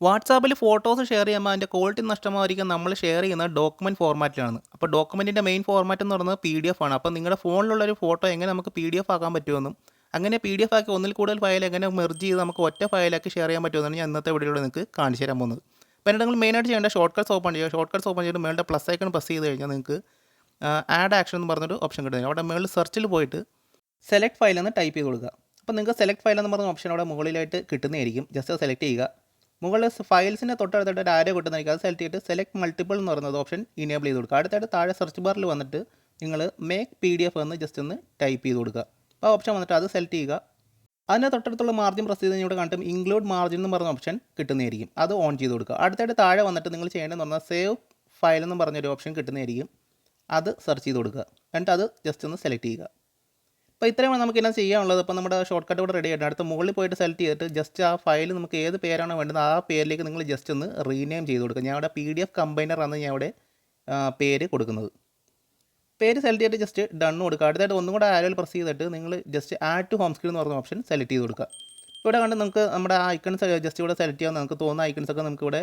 വാട്സാപ്പിൽ photos share ചെയ്യുമ്പോൾ അതിൻ്റെ ക്വാളിറ്റി നഷ്ടമായിരിക്കും നമ്മൾ ഷെയർ ചെയ്യുന്നത് ഡോക്യുമെൻറ്റ് ഫോർമാറ്റിലാണ്. അപ്പോൾ ഡോക്യുമെൻറ്റിൻ്റെ മെയിൻ ഫോർമാറ്റ് എന്ന് പറയുന്നത് PDF ആണ്. അപ്പോൾ നിങ്ങളുടെ ഫോണിലുള്ളൊരു ഫോട്ടോ എങ്ങനെ നമുക്ക് PDF ആക്കാൻ പറ്റുമെന്നും അങ്ങനെ PDF ആക്കി ഒന്നിൽ കൂടുതൽ ഫയൽ എങ്ങനെ മെർജ് ചെയ്ത് നമുക്ക് ഒറ്റ ഫയലാക്കി ഷെയർ ചെയ്യാൻ പറ്റുമെന്നാണ് ഞാൻ ഇന്നത്തെ വീഡിയോയിൽ നിങ്ങൾക്ക് കാണിച്ചു തരാൻ പോകുന്നത്. അപ്പോൾ എന്നിട്ട് നിങ്ങൾ മെയിനായിട്ട് ചെയ്യേണ്ട ഷോർട്ട് കട്ട്സ് ഓപ്പൺ ചെയ്യുക. ഷോർട്ട് കട്ട്സ് ഓപ്പൺ ചെയ്തിട്ട് മേളുടെ പ്ലസ് ഐക്കൺ പ്രസ് ചെയ്ത് കഴിഞ്ഞാൽ നിങ്ങൾക്ക് ആഡ് ആക്ഷൻ എന്ന് പറഞ്ഞൊരു ഓപ്ഷൻ കിട്ടുന്നത്. അവിടെ മേളിൽ സെർച്ചിൽ പോയിട്ട് സെലക്ട് ഫയൽ എന്ന് ടൈപ്പ് ചെയ്ത് കൊടുക്കുക. അപ്പോൾ നിങ്ങൾക്ക് സെലക്ട് ഫയൽ എന്ന് പറഞ്ഞ ഓപ്ഷൻ അവിടെ മുകളിലായിട്ട് കിട്ടുന്നതായിരിക്കും. ജസ്റ്റ് സെലക്ട് ചെയ്യുക. മുകളിൽ ഫയൽസിൻ്റെ തൊട്ടടുത്തായിട്ട് ഒരു ആരോ കിട്ടുന്നതായിരിക്കും. അത് സെലക്ട് ചെയ്തിട്ട് സെലക്ട് മൾട്ടിപ്പിൾ എന്ന് പറയുന്നത് ഓപ്ഷൻ ഇനേബിൾ ചെയ്ത് കൊടുക്കുക. അടുത്തായിട്ട് താഴെ സെർച്ച് ബാറിൽ വന്നിട്ട് നിങ്ങൾ മേക്ക് PDF എന്ന് ജസ്റ്റ് ഒന്ന് ടൈപ്പ് ചെയ്ത് കൊടുക്കുക. അപ്പോൾ ഓപ്ഷൻ വന്നിട്ട് അത് സെലക്ട് ചെയ്യുക. അതിൻ്റെ തൊട്ടടുത്തുള്ള മാർജിൻ പ്രസ് ചെയ്ത് ഇവിടെ കണ്ടും ഇൻക്ലൂഡ് മാർജിൻ എന്ന് പറഞ്ഞ ഓപ്ഷൻ കിട്ടുന്നതായിരിക്കും. അത് ഓൺ ചെയ്ത് കൊടുക്കുക. അടുത്തായിട്ട് താഴെ വന്നിട്ട് നിങ്ങൾ ചെയ്യേണ്ടതെന്ന് പറഞ്ഞാൽ സേവ് ഫയൽ എന്ന് പറഞ്ഞൊരു ഓപ്ഷൻ കിട്ടുന്നതായിരിക്കും. അത് സെർച്ച് ചെയ്ത് കൊടുക്കുക. എന്നിട്ട് അത് ജസ്റ്റ് ഒന്ന് സെലക്ട് ചെയ്യുക. അപ്പോൾ ഇത്രയുമാണ് നമുക്ക് ഇതിനകത്ത് ചെയ്യാനുള്ളത്. അപ്പോൾ നമ്മുടെ ഷോർട്ട് കട്ട് ഇവിടെ റെഡി ആയിട്ട് അടുത്ത മുകളിൽ പോയിട്ട് സെലക്ട് ചെയ്തിട്ട് ജസ്റ്റ് ആ ഫയൽ നമുക്ക് ഏത് പേരാണോ വേണ്ടത് ആ പേരിലേക്ക് നിങ്ങൾ ജസ്റ്റ് ഒന്ന് റീനെയിം ചെയ്ത് കൊടുക്കുക. ഞാൻ അവിടെ PDF കമ്പൈനർ ആണ് ഞാൻ ഇവിടെ പേര് കൊടുക്കുന്നത്. പേര് സെലക്ട് ചെയ്തിട്ട് ജസ്റ്റ് ഡൺ കൊടുക്കുക. അടുത്തായിട്ട് ഒന്നും കൂടെ ആരോയിൽ പ്രസ് ചെയ്തിട്ട് നിങ്ങൾ just add to home screen എന്ന് പറഞ്ഞ ഓപ്ഷൻ സെലക്ട് ചെയ്ത് കൊടുക്കുക. ഇവിടെ കണ്ട് നമുക്ക് നമ്മുടെ ആ ഐക്കൺസ് ജസ്റ്റ് ഇവിടെ സെലക്ട് ചെയ്യാൻ നമുക്ക് തോന്നുന്ന ഐക്കൺസൊക്കെ നമുക്ക് ഇവിടെ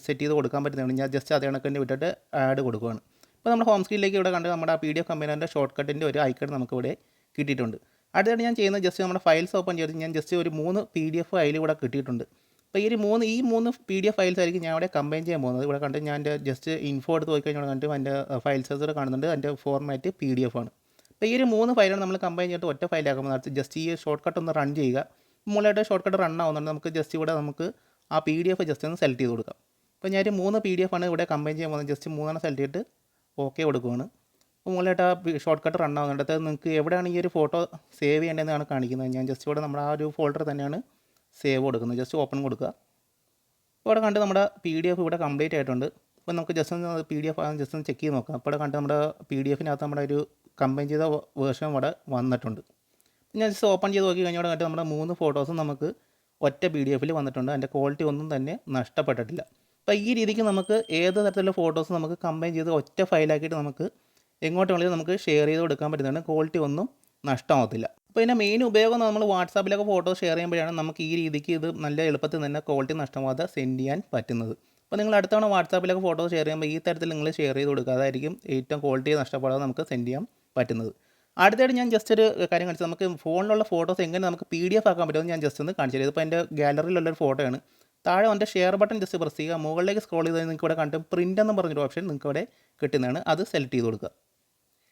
സെറ്റ് ചെയ്ത് കൊടുക്കാൻ പറ്റുന്നതാണ്. ഞാൻ ജസ്റ്റ് അതേ കണക്കിന് വിട്ടിട്ട് ആഡ് കൊടുക്കുകയാണ്. ഇപ്പോൾ നമ്മുടെ ഹോം സ്ക്രീനിലേക്ക് ഇവിടെ കണ്ട് നമ്മുടെ ആ PDF കമ്പൈനറിൻ്റെ ഷോർട്ട് കട്ടിൻ്റെ ഒരു ഐക്കൺ നമുക്കിവിടെ കിട്ടിയിട്ടുണ്ട്. അടുത്തായിട്ട് ഞാൻ ചെയ്യുന്നത് ജസ്റ്റ് നമ്മുടെ ഫയൽസ് ഓപ്പൺ ചെയ്തിട്ട് ഞാൻ ജസ്റ്റ് ഒരു 3 PDF ഫയൽ ഇവിടെ കിട്ടിയിട്ടുണ്ട്. അപ്പോൾ ഈ മൂന്ന് PDF ഫയൽസ് ആയിരിക്കും ഞാൻ ഇവിടെ കമ്പൈൻ ചെയ്യാൻ പോകുന്നത്. ഇവിടെ കണ്ട് ഞാൻ എൻ്റെ ജസ്റ്റ് ഇൻഫോ എടുത്ത് പോയി കഴിഞ്ഞാൽ കണ്ടിട്ട് എൻ്റെ ഫയൽ സൈസ് കാണുന്നുണ്ട്. എൻ്റെ ഫോർമാറ്റ് PDF ആണ്. അപ്പോൾ ഈ 3 ഫയലാണ് നമ്മൾ കമ്പൈൻ ചെയ്തിട്ട് ഒറ്റ ഫയലാക്കുമ്പോൾ അടുത്ത് ജസ്റ്റ് ഈ ഷോർട്ട് കട്ട് ഒന്ന് റൺ ചെയ്യുക. മുകളിലായിട്ട് ഷോർട്ട് കട്ട് റൺ ആവുന്നുണ്ട്. നമുക്ക് ജസ്റ്റ് ഇവിടെ നമുക്ക് ആ PDF ജസ്റ്റ് ഒന്ന് സെലക്ട് ചെയ്ത് കൊടുക്കാം. അപ്പോൾ ഞാൻ 3 PDF ആണ് ഇവിടെ കമ്പൈൻ ചെയ്യാൻ പോകുന്നത്. ജസ്റ്റ് 3 സെലക്ട് ചെയ്തിട്ട് ഓക്കെ കൊടുക്കുകയാണ്. അപ്പോൾ മുകളിലായിട്ട് ആ ഷോർട്ട് കട്ട് റൺ ആവുന്നുണ്ട്. അത് നിങ്ങൾക്ക് എവിടെയാണ് ഈ ഒരു ഫോട്ടോ സേവ് ചെയ്യേണ്ടതെന്നാണ് കാണിക്കുന്നത്. ഞാൻ ജസ്റ്റ് ഇവിടെ നമ്മുടെ ആ ഒരു ഫോൾഡർ തന്നെയാണ് സേവ് കൊടുക്കുന്നത്. ജസ്റ്റ് ഓപ്പൺ കൊടുക്കുക. അപ്പോൾ ഇവിടെ കണ്ട് നമ്മുടെ PDF ഇവിടെ കംപ്ലീറ്റ് ആയിട്ടുണ്ട്. അപ്പോൾ നമുക്ക് ജസ്റ്റ് ഒന്ന് PDF ജസ്റ്റ് ഒന്ന് ചെക്ക് ചെയ്ത് നോക്കാം. അപ്പോൾ ഇവിടെ കണ്ട് നമ്മുടെ PDFനകത്ത് നമ്മുടെ ഒരു കമ്പൈൻ ചെയ്ത വേർഷൻ ഇവിടെ വന്നിട്ടുണ്ട്. ഞാൻ ജസ്റ്റ് ഓപ്പൺ ചെയ്ത് നോക്കി കഴിഞ്ഞാൽ ഇവിടെ കണ്ട് നമ്മുടെ 3 ഫോട്ടോസും നമുക്ക് ഒറ്റ PDFൽ വന്നിട്ടുണ്ട്. അതിൻ്റെ ക്വാളിറ്റി ഒന്നും തന്നെ നഷ്ടപ്പെട്ടിട്ടില്ല. അപ്പോൾ ഈ രീതിക്ക് നമുക്ക് ഏത് തരത്തിലുള്ള ഫോട്ടോസ് നമുക്ക് കമ്പൈൻ ചെയ്ത് ഒറ്റ ഫയലാക്കിയിട്ട് നമുക്ക് എങ്ങോട്ട് വേണമെങ്കിലും നമുക്ക് ഷെയർ ചെയ്ത് കൊടുക്കാൻ പറ്റുന്നതാണ്. ക്വാളിറ്റി ഒന്നും നഷ്ടമാകത്തില്ല. അപ്പോൾ ഇതിൻ്റെ മെയിൻ ഉപയോഗം നമ്മൾ വാട്സാപ്പിലൊക്കെ ഫോട്ടോ ഷെയർ ചെയ്യുമ്പോഴാണ് നമുക്ക് ഈ രീതിക്ക് ഇത് നല്ല എളുപ്പത്തിൽ തന്നെ ക്വാളിറ്റി നഷ്ടമാകാതെ സെൻഡ് ചെയ്യാൻ പറ്റുന്നത്. അപ്പോൾ നിങ്ങൾ അടുത്തവണ വാട്സാപ്പിലൊക്കെ ഫോട്ടോ ഷെയർ ചെയ്യുമ്പോൾ ഈ തരത്തിൽ നിങ്ങൾ ഷെയർ ചെയ്ത് കൊടുക്കുക. അതായിരിക്കും ഏറ്റവും ക്വാളിറ്റി നഷ്ടപ്പെടാതെ നമുക്ക് സെൻഡ് ചെയ്യാൻ പറ്റുന്നത്. അടുത്തായിട്ട് ഞാൻ ജസ്റ്റ് ഒരു കാര്യം കാണിച്ചത് നമുക്ക് ഫോണിലുള്ള ഫോട്ടോസ് എങ്ങനെ നമുക്ക് PDF ആക്കാൻ പറ്റുമെന്ന് ഞാൻ ജസ്റ്റ് ഒന്ന് കാണിച്ചു തരാം. ഇതിപ്പോൾ എൻ്റെ ഗാലറിയിലുള്ളൊരു ഫോട്ടോയാണ്. താഴെ എൻ്റെ ഷെയർ ബട്ടൺ ജസ്റ്റ് പ്രസ് ചെയ്യുക. മുകളിലേക്ക് സ്ക്രോൾ ചെയ്ത് നിങ്ങൾക്ക് ഇവിടെ കണ്ട് പ്രിൻ്റ് എന്ന് പറഞ്ഞൊരു ഓപ്ഷൻ നിങ്ങൾക്ക് ഇവിടെ കിട്ടുന്നതാണ്. അത് സെലക്ട് ചെയ്ത് കൊടുക്കുക.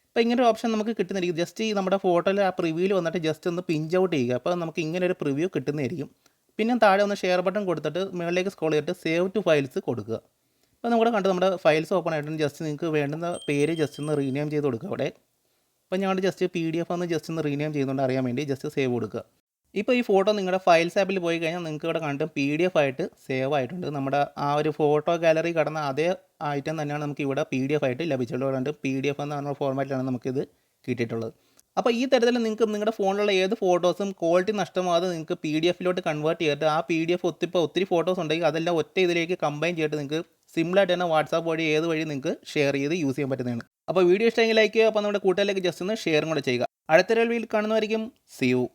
അപ്പോൾ ഇങ്ങനെ ഒരു ഓപ്ഷൻ നമുക്ക് കിട്ടുന്നതായിരിക്കും. ജസ്റ്റ് ഈ നമ്മുടെ ഫോട്ടോയിൽ ആ പ്രിവ്യൂവിൽ വന്നിട്ട് ജസ്റ്റ് ഒന്ന് പിഞ്ച് ഔട്ട് ചെയ്യുക. അപ്പോൾ നമുക്ക് ഇങ്ങനെ ഒരു പ്രിവ്യൂ കിട്ടുന്നതായിരിക്കും. പിന്നെ താഴെ ഒന്ന് ഷെയർ ബട്ടൺ കൊടുത്തിട്ട് മുകളിലേക്ക് സ്ക്രോൾ ചെയ്തിട്ട് സേവ് ടു ഫയൽസ് കൊടുക്കുക. അപ്പോൾ നമ്മുടെ കണ്ട് നമ്മുടെ ഫയൽസ് ഓപ്പൺ ആയിട്ടുണ്ട്. ജസ്റ്റ് നിങ്ങൾക്ക് വേണ്ടുന്ന പേര് ജസ്റ്റ് ഒന്ന് റീനെയിം ചെയ്ത് കൊടുക്കുക അവിടെ. അപ്പോൾ ഞാൻ ജസ്റ്റ് PDF ഒന്ന് ജസ്റ്റ് ഒന്ന് റീനെയിം ചെയ്യുന്നുണ്ട് അറിയാൻ വേണ്ടി ജസ്റ്റ് സേവ് കൊടുക്കുക. ഇപ്പോൾ ഈ ഫോട്ടോ നിങ്ങളുടെ ഫയൽസ് ആപ്പിൽ പോയി കഴിഞ്ഞാൽ നിങ്ങൾക്ക് ഇവിടെ കണ്ട് PDF ആയിട്ട് സേവ് ആയിട്ടുണ്ട്. നമ്മുടെ ആ ഒരു ഫോട്ടോ ഗാലറി കടന്ന അതേ ഐറ്റം തന്നെയാണ് നമുക്ക് ഇവിടെ PDF ആയിട്ട് ലഭിച്ചിട്ടുള്ളത്. കണ്ട് PDF എന്ന പറഞ്ഞ ഫോർമാറ്റിലാണ് നമുക്കിത് കിട്ടിയിട്ടുള്ളത്. അപ്പോൾ ഈ തരത്തിൽ നിങ്ങൾക്ക് നിങ്ങളുടെ ഫോണിലുള്ള ഏത് ഫോട്ടോസും ക്വാളിറ്റി നഷ്ടമാകാതെ നിങ്ങൾക്ക് PDFലോട്ട് കൺവേർട്ട് ചെയ്തിട്ട് ആ PDF ഒത്തിരി ഫോട്ടോസ് ഉണ്ടെങ്കിൽ അതെല്ലാം ഒറ്റ ഇതിലേക്ക് കമ്പൈൻ ചെയ്തിട്ട് നിങ്ങൾക്ക് സിമ്പിളായിട്ട് തന്നെ വാട്സാപ്പ് വഴി ഏത് വഴി നിങ്ങൾക്ക് ഷെയർ ചെയ്ത് യൂസ് ചെയ്യാൻ പറ്റുന്നതാണ്. അപ്പോൾ വീഡിയോ ഇഷ്ടമെങ്കിൽ ലൈക്ക് ചെയ്യുക. അപ്പോൾ നമ്മുടെ കൂട്ടുകാരിലേക്ക് ജസ്റ്റ് ഒന്ന് ഷെയറും കൂടെ ചെയ്യുക. അടുത്ത വീഡിയോയിൽ കാണുന്നതായിരിക്കും. See you.